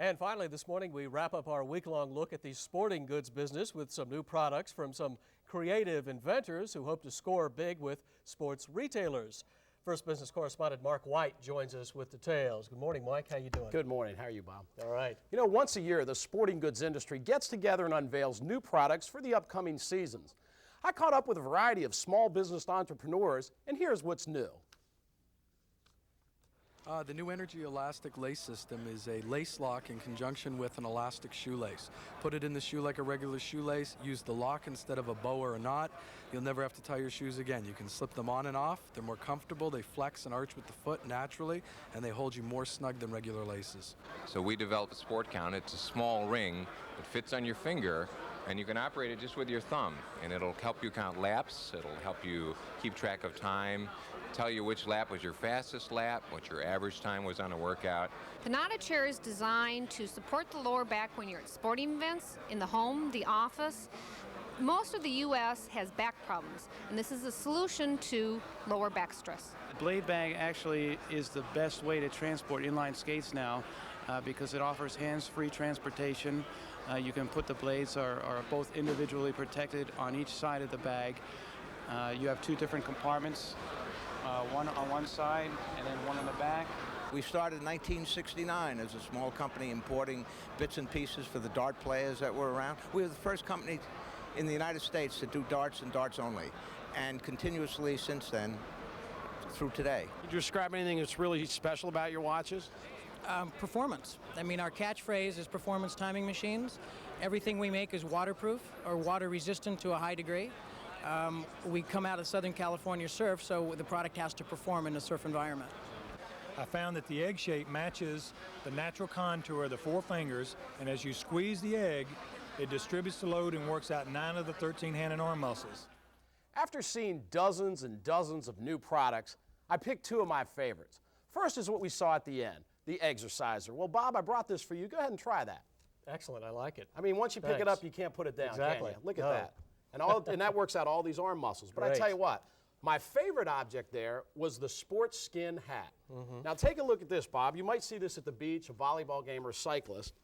And finally, this morning, we wrap up our week-long look at the sporting goods business with some new products from some creative inventors who hope to score big with sports retailers. First Business correspondent Mark White joins us with details. Good morning, Mike. How you doing? Good morning. How are you, Bob? All right. You know, once a year, the sporting goods industry gets together and unveils new products for the upcoming seasons. I caught up with a variety of small business entrepreneurs, and here's what's new. The new Energy Elastic Lace System is a lace lock in conjunction with an elastic shoelace. Put it in the shoe like a regular shoelace, use the lock instead of a bow or a knot. You'll never have to tie your shoes again. You can slip them on and off. They're more comfortable, they flex and arch with the foot naturally, and they hold you more snug than regular laces. So we developed a Sport Count. It's a small ring that fits on your finger, and you can operate it just with your thumb, and it'll help you count laps, it'll help you keep track of time, tell you which lap was your fastest lap, what your average time was on a workout. The Nada chair is designed to support the lower back when you're at sporting events, in the home, the office. Most of the U.S. has back problems, and this is a solution to lower back stress. The blade bag actually is the best way to transport inline skates now because it offers hands-free transportation. You can put the blades are both individually protected on each side of the bag. You have two different compartments, one on one side and then one in the back. We started in 1969 as a small company importing bits and pieces for the dart players that were around. We were the first company in the United States to do darts and darts only, and continuously since then through today. Could you describe anything that's really special about your watches? Performance. I mean, our catchphrase is performance timing machines. Everything we make is waterproof or water resistant to a high degree. We come out of Southern California surf, so the product has to perform in a surf environment. I found that the egg shape matches the natural contour of the four fingers, and as you squeeze the egg, it distributes the load and works out 9 of the 13 hand and arm muscles. After seeing dozens and dozens of new products, I picked two of my favorites. First is what we saw at the end, the Exerciser. Well, Bob, I brought this for you. Go ahead and try that. Excellent. I like it. I mean, once you pick it up, you can't put it down, Exactly. can you? Look at that. And that works out all these arm muscles. But I tell you what, my favorite object there was the sports skin hat. Now take a look at this, Bob. You might see this at the beach, a volleyball game, or a cyclist.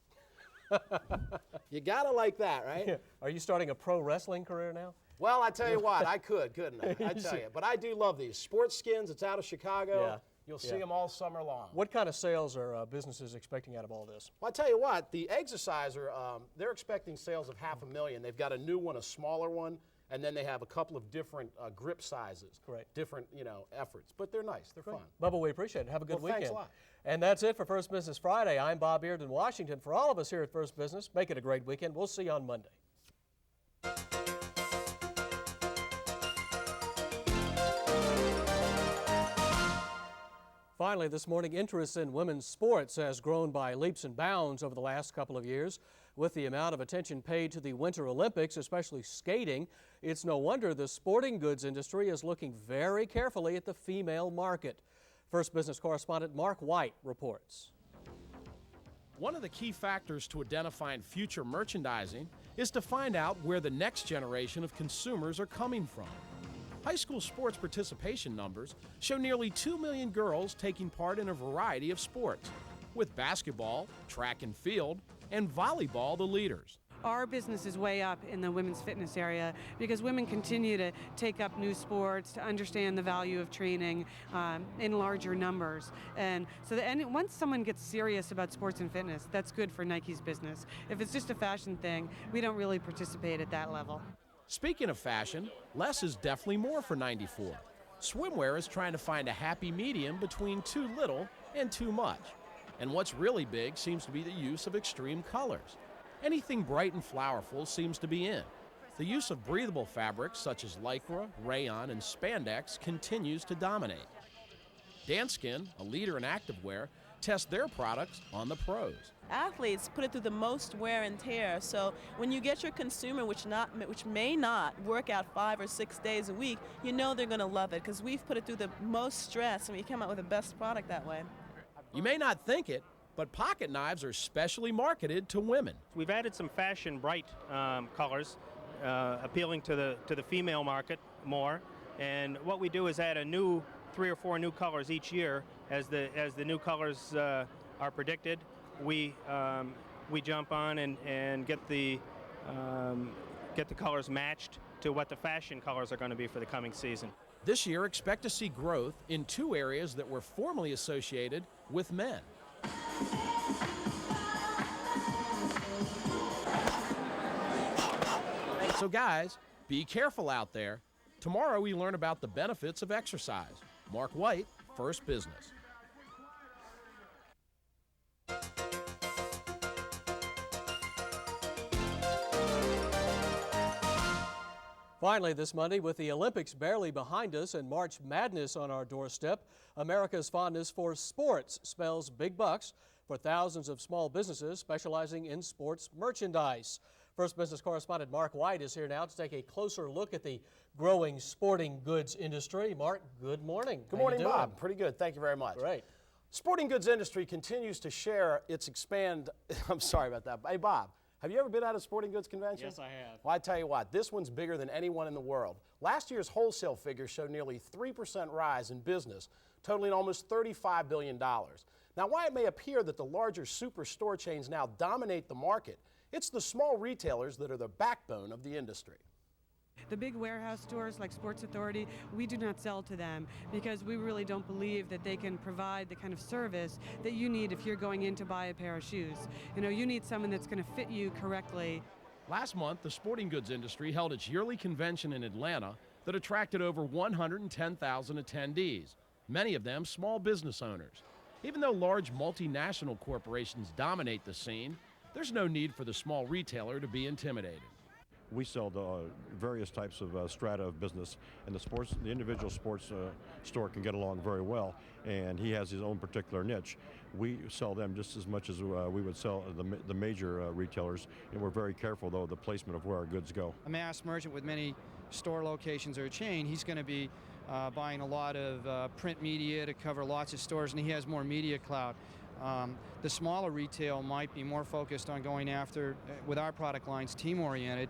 You gotta like that, right? Yeah. Are you starting a pro wrestling career now? Well, I tell you what, I could, couldn't I? I tell you. But I do love these. Sports skins, it's out of Chicago. Yeah. You'll see them all summer long. What kind of sales are businesses expecting out of all this? Well, I tell you what, the Exerciser, they're expecting sales of $500,000. They've got a new one, a smaller one, and then they have a couple of different grip sizes. Great. Different, efforts. But they're nice. They're fun. Bubba, we appreciate it. Have a good weekend. Thanks a lot. And that's it for First Business Friday. I'm Bob Beard in Washington. For all of us here at First Business, make it a great weekend. We'll see you on Monday. Finally, this morning, interest in women's sports has grown by leaps and bounds over the last couple of years. With the amount of attention paid to the Winter Olympics, especially skating, it's no wonder the sporting goods industry is looking very carefully at the female market. First Business correspondent Mark White reports. One of the key factors to identifying future merchandising is to find out where the next generation of consumers are coming from. High school sports participation numbers show nearly 2 million girls taking part in a variety of sports, with basketball, track and field, and volleyball the leaders. Our business is way up in the women's fitness area because women continue to take up new sports, to understand the value of training in larger numbers. And so once someone gets serious about sports and fitness, that's good for Nike's business. If it's just a fashion thing, we don't really participate at that level. Speaking of fashion, less is definitely more for 94. Swimwear is trying to find a happy medium between too little and too much. And what's really big seems to be the use of extreme colors. Anything bright and flowerful seems to be in. The use of breathable fabrics such as lycra, rayon, and spandex continues to dominate. Danskin, a leader in activewear, tests their products on the pros. Athletes put it through the most wear and tear, so when you get your consumer which may not work out 5 or 6 days a week, you know they're going to love it because we've put it through the most stress and we come out with the best product that way. You may not think it, but pocket knives are specially marketed to women. We've added some fashion bright colors, appealing to the female market more. And what we do is add a new 3 or 4 new colors each year as the new colors are predicted. we jump on and get the colors matched to what the fashion colors are going to be for the coming season. This year, expect to see growth in two areas that were formerly associated with men. So guys, be careful out there. Tomorrow we learn about the benefits of exercise. Mark White, First Business. Finally this Monday, with the Olympics barely behind us and March Madness on our doorstep, America's fondness for sports spells big bucks for thousands of small businesses specializing in sports merchandise. First Business correspondent Mark White is here now to take a closer look at the growing sporting goods industry. Mark, good morning. Good morning, Bob. Pretty good. Thank you very much. Great. Sporting goods industry continues to share its I'm sorry about that. Hey, Bob. Have you ever been at a sporting goods convention? Yes, I have. Well, I tell you what, this one's bigger than anyone in the world. Last year's wholesale figures showed nearly 3% rise in business, totaling almost $35 billion. Now, while it may appear that the larger superstore chains now dominate the market, it's the small retailers that are the backbone of the industry. The big warehouse stores like Sports Authority, we do not sell to them because we really don't believe that they can provide the kind of service that you need if you're going in to buy a pair of shoes. You know, you need someone that's going to fit you correctly. Last month, the sporting goods industry held its yearly convention in Atlanta that attracted over 110,000 attendees, many of them small business owners. Even though large multinational corporations dominate the scene, there's no need for the small retailer to be intimidated. We sell the various types of strata of business, and the individual sports store can get along very well, and he has his own particular niche. We sell them just as much as we would sell the major retailers, and we're very careful, though, the placement of where our goods go. A mass merchant with many store locations or a chain, he's going to be buying a lot of print media to cover lots of stores, and he has more media clout. The smaller retail might be more focused on going after, with our product lines, team-oriented.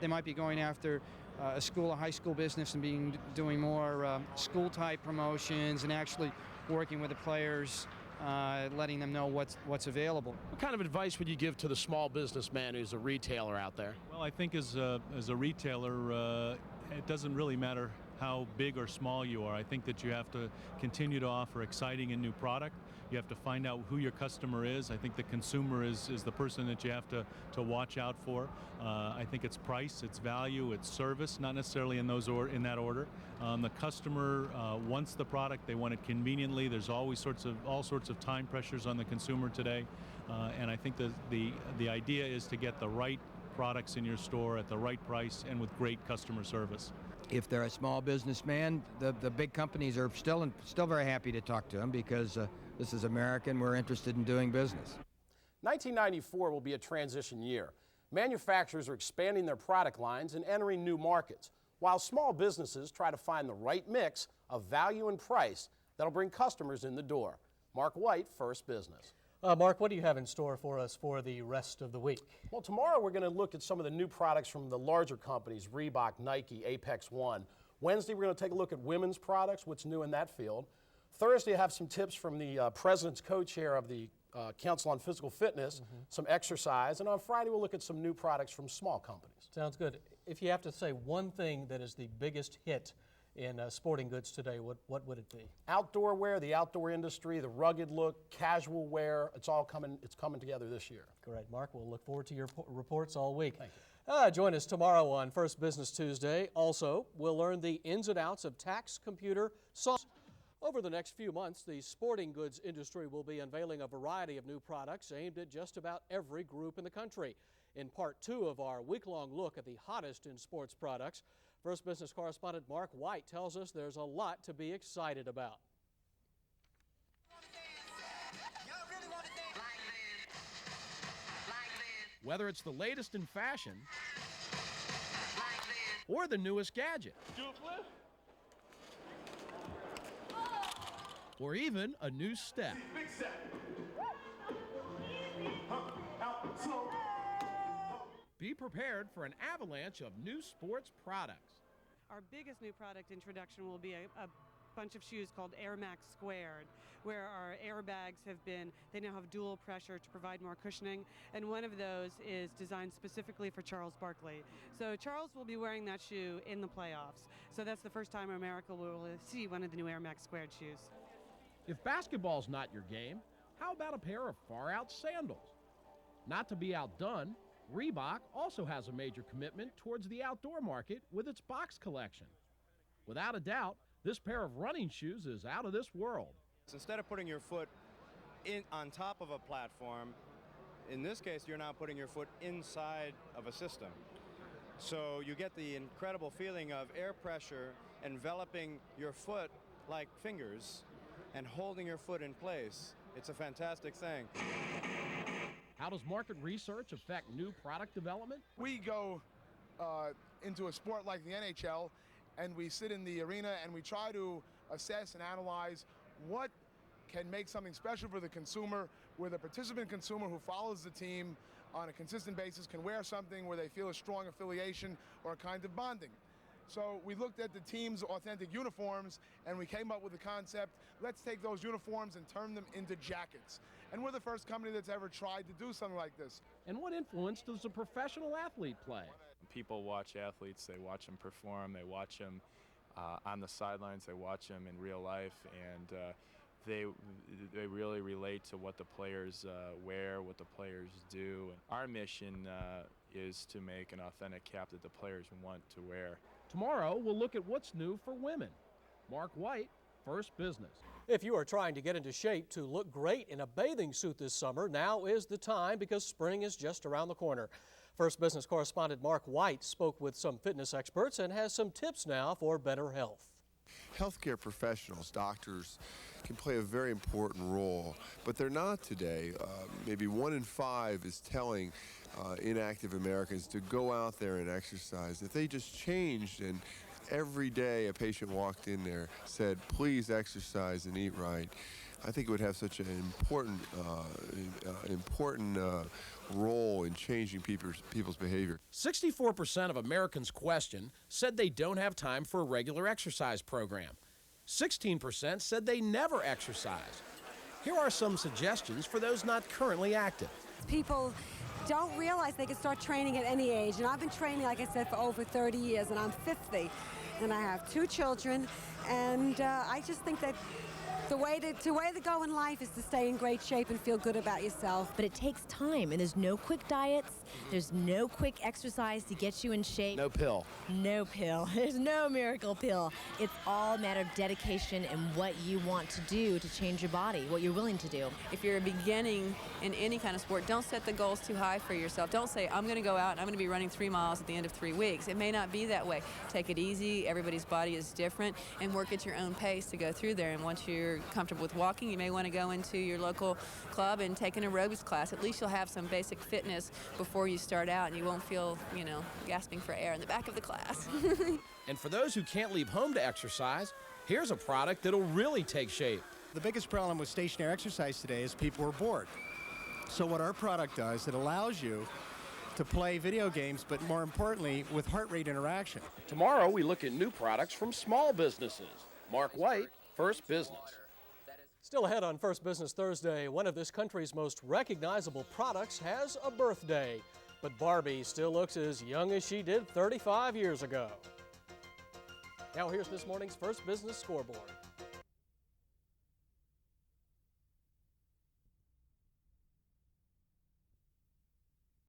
They might be going after a school, a high school business, and doing more school-type promotions and actually working with the players, letting them know what's available. What kind of advice would you give to the small businessman who's a retailer out there? Well, I think as a retailer, it doesn't really matter how big or small you are. I think that you have to continue to offer exciting and new product. You have to find out who your customer is. I think the consumer is the person that you have to watch out for. I think it's price, it's value, it's service, not necessarily in that order. The customer wants the product, they want it conveniently. There's always all sorts of time pressures on the consumer today, and I think the idea is to get the right products in your store at the right price and with great customer service. If they're a small businessman, the big companies are still very happy to talk to them because this is America and we're interested in doing business. 1994 will be a transition year. Manufacturers are expanding their product lines and entering new markets, while small businesses try to find the right mix of value and price that'll bring customers in the door. Mark White, First Business. Mark, what do you have in store for us for the rest of the week? Well, tomorrow we're going to look at some of the new products from the larger companies, Reebok, Nike, Apex One. Wednesday, we're going to take a look at women's products, what's new in that field. Thursday, I have some tips from the president's co-chair of the Council on Physical Fitness, some exercise. And on Friday, we'll look at some new products from small companies. Sounds good. If you have to say one thing that is the biggest hit in sporting goods today, what would it be? Outdoor wear, the outdoor industry, the rugged look, casual wear, it's coming together this year. Great, Mark. We'll look forward to your reports all week. Thank you. Join us tomorrow on First Business Tuesday. Also, we'll learn the ins and outs of tax computer software. Over the next few months, the sporting goods industry will be unveiling a variety of new products aimed at just about every group in the country. In part 2 of our week-long look at the hottest in sports products, First Business correspondent Mark White tells us there's a lot to be excited about. Whether it's the latest in fashion or the newest gadget, or even a new step. Be prepared for an avalanche of new sports products. Our biggest new product introduction will be a bunch of shoes called Air Max Squared, where our airbags they now have dual pressure to provide more cushioning, and one of those is designed specifically for Charles Barkley. So Charles will be wearing that shoe in the playoffs. So that's the first time America will see one of the new Air Max Squared shoes. If basketball's not your game, how about a pair of far-out sandals? Not to be outdone, Reebok also has a major commitment towards the outdoor market with its box collection. Without a doubt, this pair of running shoes is out of this world. Instead of putting your foot on top of a platform, in this case, you're now putting your foot inside of a system. So you get the incredible feeling of air pressure enveloping your foot like fingers and holding your foot in place. It's a fantastic thing. How does market research affect new product development? We go into a sport like the NHL, and we sit in the arena and we try to assess and analyze what can make something special for the consumer, where the participant consumer who follows the team on a consistent basis can wear something where they feel a strong affiliation or a kind of bonding. So we looked at the team's authentic uniforms and we came up with the concept, let's take those uniforms and turn them into jackets. And we're the first company that's ever tried to do something like this. And what influence does a professional athlete play? People watch athletes, they watch them perform, they watch them on the sidelines, they watch them in real life, and they really relate to what the players wear, what the players do. Our mission is to make an authentic cap that the players want to wear. Tomorrow, we'll look at what's new for women. Mark White, First Business. If you are trying to get into shape to look great in a bathing suit this summer, now is the time because spring is just around the corner. First Business correspondent Mark White spoke with some fitness experts and has some tips now for better health. Healthcare professionals, doctors, can play a very important role, but they're not today. Maybe 1 in 5 is telling inactive Americans to go out there and exercise. If they just changed and every day a patient walked in there, said, please exercise and eat right, I think it would have such an important role in changing people's behavior. 64% of Americans questioned said they don't have time for a regular exercise program. 16% said they never exercise. Here are some suggestions for those not currently active. People don't realize they can start training at any age, and I've been training, like I said, for over 30 years, and I'm 50, and I have 2 children, and I just think that the way to go in life is to stay in great shape and feel good about yourself. But it takes time, and there's no quick diets. There's no quick exercise to get you in shape. No pill. No pill. There's no miracle pill. It's all a matter of dedication and what you want to do to change your body, what you're willing to do. If you're beginning in any kind of sport, don't set the goals too high for yourself. Don't say, I'm going to go out and I'm going to be running 3 miles at the end of 3 weeks. It may not be that way. Take it easy. Everybody's body is different, and work at your own pace to go through there. And once you're comfortable with walking, you may want to go into your local club and take an aerobics class. At least you'll have some basic fitness before you start out, and you won't feel, gasping for air in the back of the class. And for those who can't leave home to exercise, here's a product that'll really take shape. The biggest problem with stationary exercise today is people are bored. So what our product does, it allows you to play video games, but more importantly, with heart rate interaction. Tomorrow, we look at new products from small businesses. Mark White, First Business. Still ahead on First Business Thursday, one of this country's most recognizable products has a birthday. But Barbie still looks as young as she did 35 years ago. Now here's this morning's First Business Scoreboard.